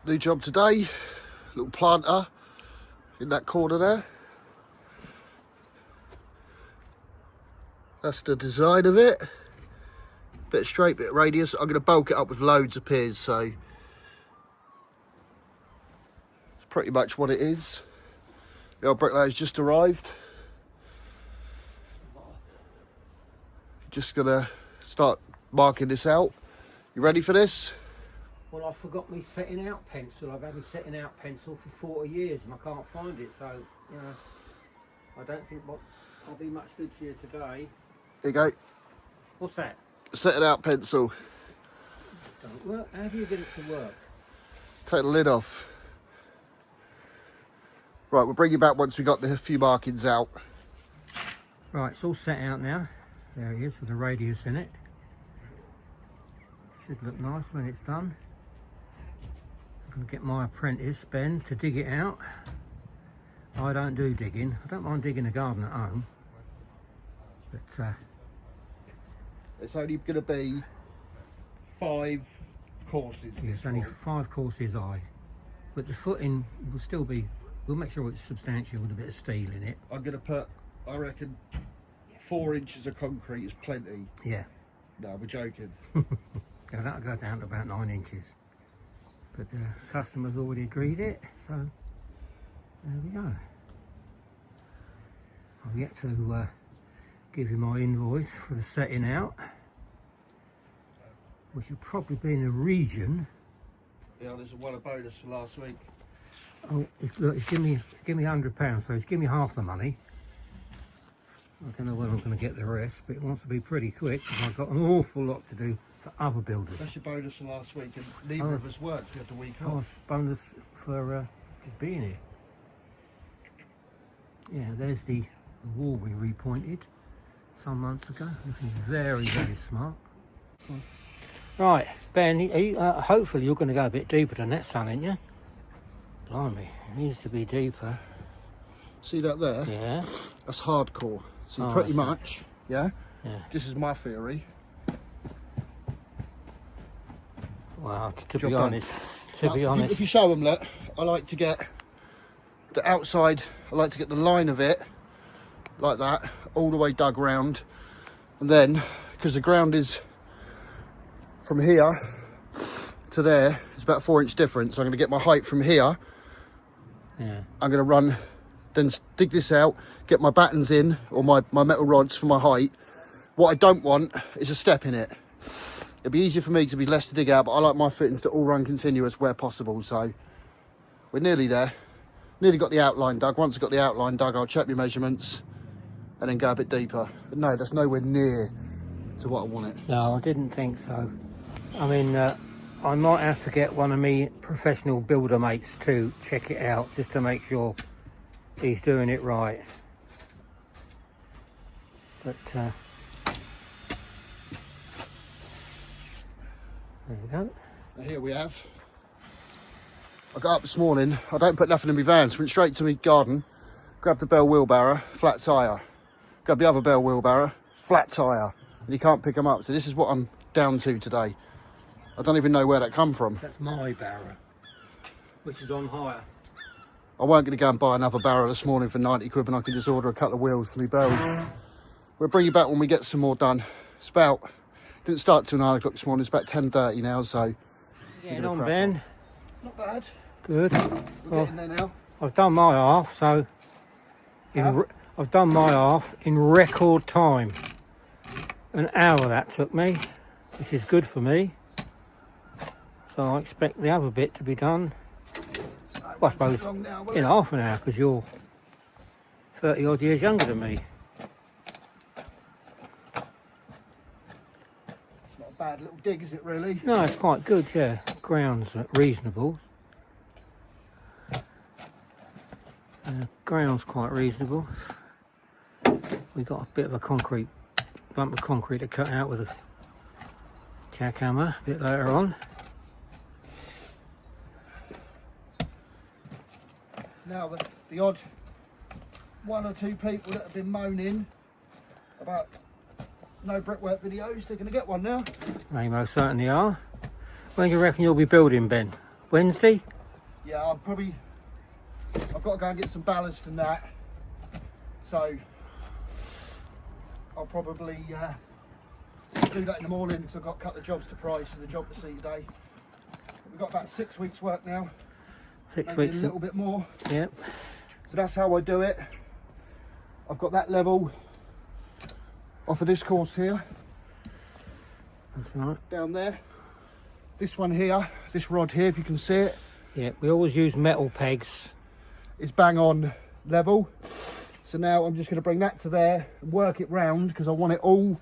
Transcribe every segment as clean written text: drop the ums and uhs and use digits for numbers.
New job today, little planter in that corner there. That's the design of it. Bit straight, bit radius. I'm going to bulk it up with loads of piers, so it's pretty much what it is. The old bricklayer's just arrived. Just going to start marking this out. You ready for this? Well, I forgot me setting out pencil. I've had me setting out pencil for 40 years and I can't find it, so, you know, I don't think I'll be much good to you today. Here you go. What's that? Setting out pencil. Don't work. How do you get it to work? Take the lid off. Right, we'll bring you back once we got the few markings out. Right, it's all set out now. There it is with the radius in it. Should look nice when it's done. I'm going to get my apprentice, Ben, to dig it out. I don't do digging. I don't mind digging a garden at home. But it's only going to be 5 courses. Yeah, it's only 5 courses high. But the footing will still be, we'll make sure it's substantial with a bit of steel in it. I'm going to put, I reckon, 4 inches of concrete is plenty. Yeah. No, we're joking. Yeah, that'll go down to about 9 inches. But the customer's already agreed it, so there we go. I've yet to give you my invoice for the setting out, which will probably be in the region. Yeah, there's a bonus for last week. Oh, look, it's give me £100, so it's give me half the money. I don't know when I'm going to get the rest, but it wants to be pretty quick because I've got an awful lot to do for other builders. That's your bonus for last week, and neither of us worked. We had the week off. Bonus for just being here. Yeah, there's the wall we repointed some months ago. Looking very, very smart. Right, Ben, hopefully you're going to go a bit deeper than that, son, ain't you? Blimey, it needs to be deeper. See that there? Yeah. That's hardcore. See, pretty much, yeah? Yeah. This is my theory. Well, to be honest, if you show them, look, I like to get the outside, I like to get the line of it, like that, all the way dug round. And then, because the ground is from here to there, it's about 4 inch difference. So I'm going to get my height from here. Yeah. I'm going to run, then dig this out, get my battens in, or my metal rods for my height. What I don't want is a step in it. It'd be easier for me to be less to dig out, but I like my fittings to all run continuous where possible. So we're nearly there. Nearly got the outline dug. Once I've got the outline dug, I'll check my measurements and then go a bit deeper. But no, that's nowhere near to what I want it. No, I didn't think so. I mean, I might have to get one of me professional builder mates to check it out, just to make sure he's doing it right. But there we go. And here we have. I got up this morning, I don't put nothing in my van, so went straight to my garden, grabbed the bell wheelbarrow, flat tyre. Grabbed the other bell wheelbarrow, flat tyre. And you can't pick them up, so this is what I'm down to today. I don't even know where that come from. That's my barrow, which is on hire. I weren't going to go and buy another barrow this morning for 90 quid, and I can just order a couple of wheels for my bells. We'll bring you back when we get some more done. It's about, didn't start till 9 o'clock this morning, it's about 10:30 now, so. Getting on, Ben. Not bad. Good. We're getting there now. I've done my half, so I've done my half in record time. An hour that took me, which is good for me. So I expect the other bit to be done, well, I suppose, in half an hour, because you're 30 odd years younger than me. Not a bad little dig, is it really? No, it's quite good, yeah. Ground's reasonable. Ground's quite reasonable. We got a bit of a lump of concrete to cut out with a jackhammer a bit later on. Now the odd 1 or 2 people that have been moaning about no brickwork videos, they're going to get one now. They most certainly are. When do you reckon you'll be building, Ben? Wednesday? yeah, I've got to go and get some ballast and that. So I'll probably do that in the morning because I've got a couple of jobs to price and the job to see today. We've got about 6 weeks work now. 6 weeks. A little bit more. Yep. So that's how I do it. I've got that level off of this course here. That's right. Down there. This one here, this rod here, if you can see it. Yeah, we always use metal pegs. Is bang on level. So now I'm just going to bring that to there and work it round because I want it all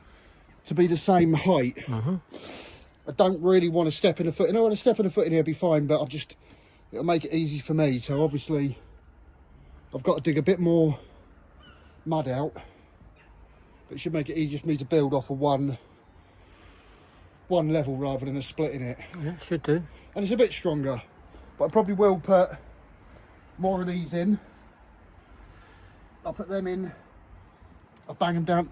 to be the same height. I don't really want to step in a foot. I want to step in a foot in here, be fine, but it'll make it easy for me. So obviously I've got to dig a bit more mud out, but it should make it easier for me to build off of one level rather than a split in it. Yeah, it should do. And it's a bit stronger, but I probably will put more of these in. I'll put them in, I'll bang them down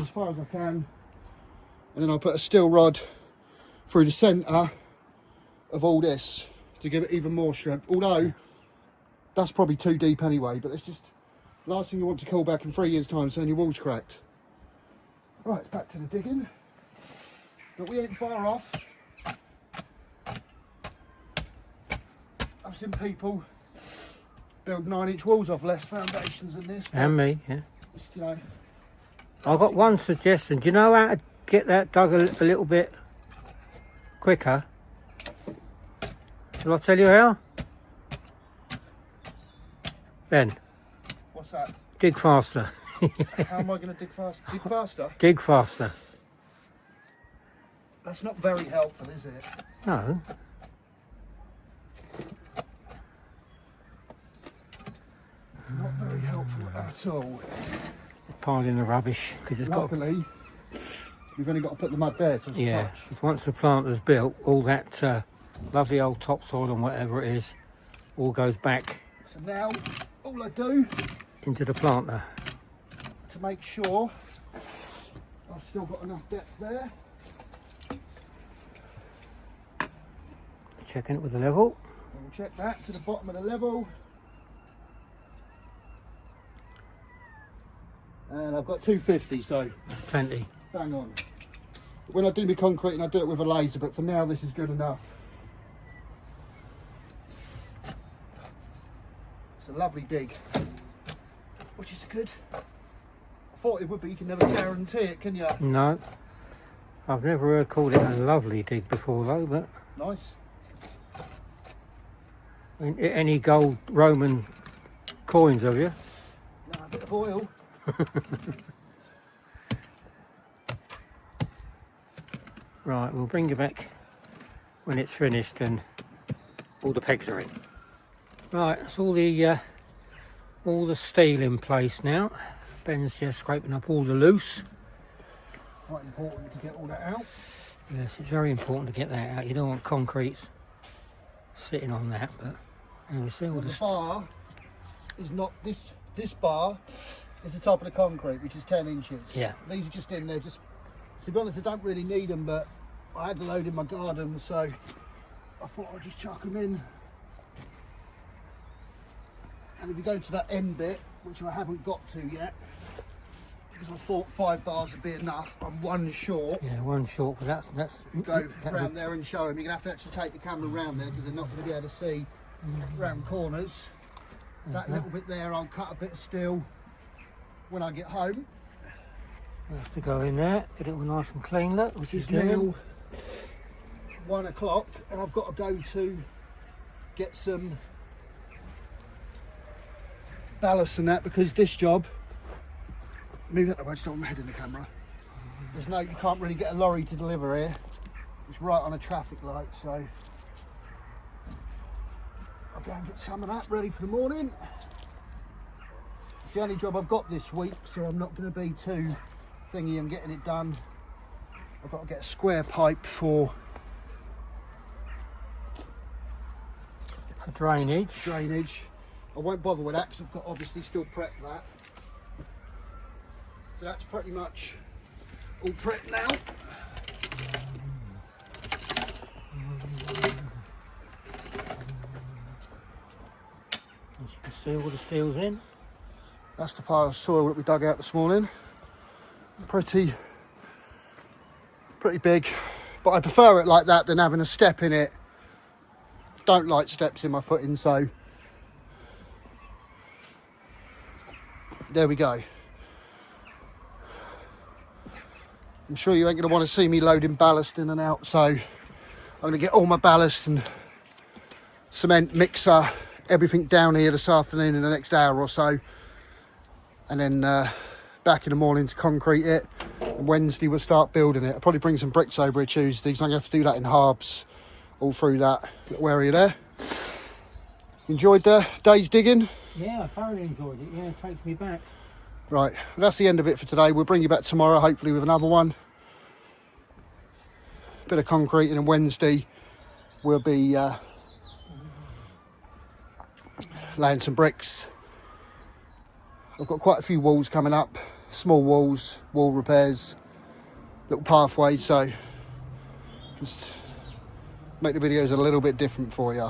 as far as I can, and then I'll put a steel rod through the centre of all this to give it even more strength. Although that's probably too deep anyway, but it's just last thing you want to call back in 3 years' time saying your wall's cracked. Right, it's back to the digging, but we ain't far off. I've seen people build 9-inch walls off less foundations than this. And me, yeah. Just, you know, I've got one suggestion. Do you know how to get that dug a little bit quicker? Shall I tell you how? Ben, what's that? dig faster. How am I going to dig faster? Dig faster? Dig faster. That's not very helpful, is it? No. Not very helpful at all. Piling the rubbish because it's got. Luckily, we've only got to put the mud there. So it's Yeah. touch. 'Cause once the plant is built, all that lovely old topsoil and whatever it is, all goes back So now, all I do into the planter. to make sure I've still got enough depth there. Checking it with the level. We'll check that to the bottom of the level. And I've got 250, so Plenty. bang on. When I do my concrete, and I do it with a laser, but for now this is good enough. It's a lovely dig, which is good. I thought it would be, you can never guarantee it, can you? No. I've never heard called it a lovely dig before though, but Nice. any gold Roman coins have you? Now a bit of oil. Right, we'll bring you back when it's finished and all the pegs are in. Right, that's all the steel in place now. Ben's just scraping up all the loose. Quite important to get all that out. Yes, it's very important to get that out. You don't want concrete sitting on that, but you know, see all The the bar is not this bar is the top of the concrete, which is 10 inches. Yeah. These are just in there. Just to be honest, I don't really need them, but I had a load in my garden, so I thought I'd just chuck them in. And if you go to that end bit, which I haven't got to yet, because I thought 5 bars would be enough, I'm one short. yeah, one short, but that's Go round there and show them. You're going to have to actually take the camera round there because they're not going to be able to see round corners. That little bit there, I'll cut a bit of steel when I get home. has to go in there, get it all nice and clean, look, which is It's now doing. 1 o'clock and I've got to go to get some ballast and that because this job, move that away, just don't want my head in the camera. There's no, you can't really get a lorry to deliver here. It's right on a traffic light, so I'll go and get some of that ready for the morning. It's the only job I've got this week, so I'm not going to be too thingy and getting it done. I've got to get a square pipe for Drainage. I won't bother with that because I've got obviously still prep that. So that's pretty much all prepped now. See all the steel's in. That's the pile of soil that we dug out this morning. Pretty big, but I prefer it like that than having a step in it. Don't like steps in my footing, so there we go. I'm sure you ain't going to want to see me loading ballast in and out, so I'm going to get all my ballast and cement mixer, everything down here this afternoon in the next hour or so, and then back in the morning to concrete it. And Wednesday we'll start building it. I'll probably bring some bricks over here Tuesday, because I'm going to have to do that in halves all through that little area there. Enjoyed the day's digging? Yeah, I thoroughly enjoyed it. Yeah, it takes me back. Right, that's the end of it for today. We'll bring you back tomorrow, hopefully with another one. Bit of concrete, and then Wednesday we'll be laying some bricks. I've got quite a few walls coming up, small walls, wall repairs, little pathways, so just make the videos a little bit different for you.